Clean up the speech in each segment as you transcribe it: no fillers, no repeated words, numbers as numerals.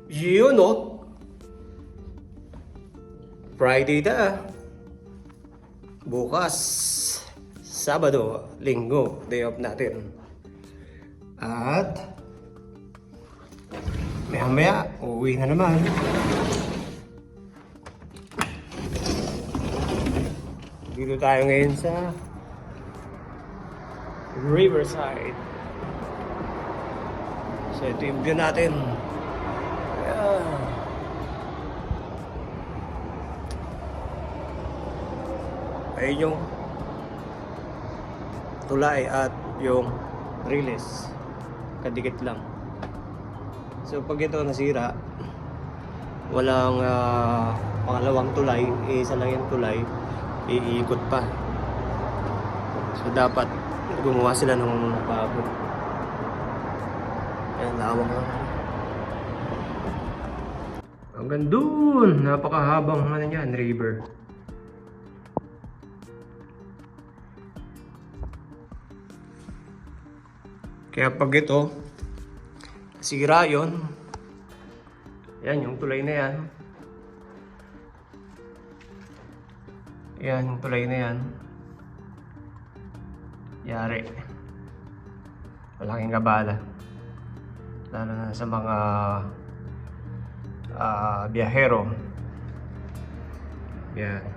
Yun o. Friday na. Bukas, Sabado, Linggo, day off natin. At maya-maya, uuwi na naman. Dito tayo ngayon sa Riverside. So ito yung view natin. Ayan. Ayun yung tulay at yung riles. Kadikit lang. So pag ito nasira, walang pangalawang tulay, isa lang yung tulay, iikot pa. So dapat gumawa sila ng bago. Ayan, lawang lang. Hanggang dun, napakahabang ano yan, river. Kaya pag ito sira yun, yan yung tulay na yan. Yan yung tulay na yan. Yari. Malaking kabala. Lalo na sa mga biyahero. Yan.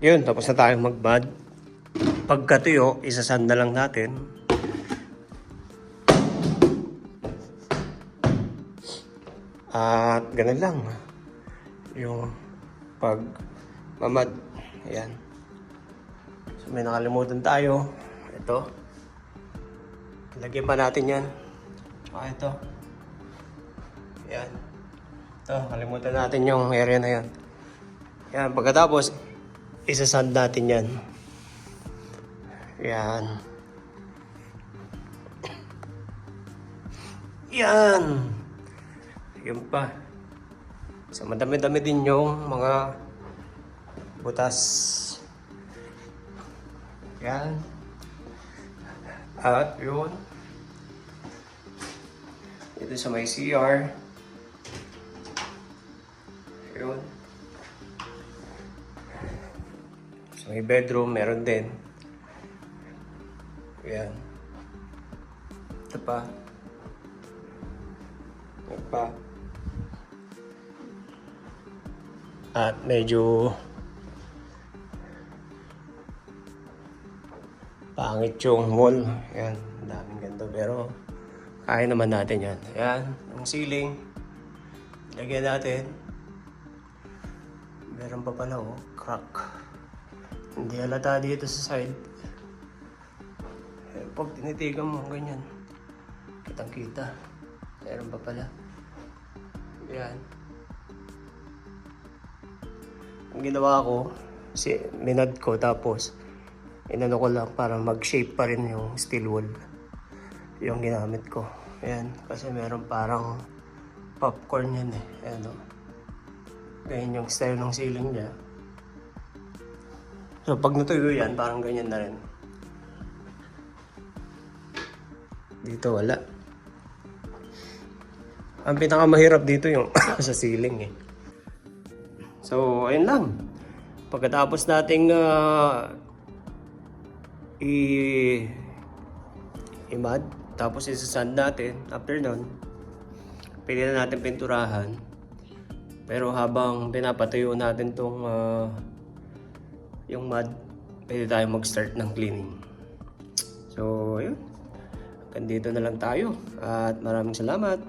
Yun, tapos na tayo mag-bad. Pagkatuyo, isasand na lang natin. At ganun lang. Yung pag mamad. Ayan. So may nakalimutan tayo. Ito. Lagyan pa natin yan. Tsaka ito. Ayan. Ito, kalimutan natin yung area na yan. Ayan, pagkatapos, isasand natin yan. Ayan. Yan. Yun pa. So, madami-dami din yung mga butas. Yan. At yun. Ito sa may CR. Yun. Sa may bedroom, meron din. Yan. Ito pa. Ito pa. At medyo pangit yung wall. Yan, daming ganito. Pero kaya naman natin yan. Yan, yung ceiling. Lagyan natin. Meron pa pala crack. Hindi halata dito sa side. Pag tinitigan mo, ganyan. Kitang-kita. Meron pa pala. Yan. Ang ginawa ko, minad ko tapos inano ko lang para mag-shape pa rin yung steel wall. Yung ginamit ko. Ayan, kasi meron parang popcorn yan eh. Ayan o. Ganyan yung style ng ceiling niya. So pag natuyo yan, parang ganyan na rin. Dito wala. Ang pinakamahirap dito yung sa ceiling eh. So, ayun lang. Pagkatapos nating i-mud, tapos isasand natin, after nun, pwede na natin pinturahan. Pero habang pinapatuyo natin tong yung mud, pwede tayo mag-start ng cleaning. So, ayun. Hanggang dito na lang tayo. At maraming salamat.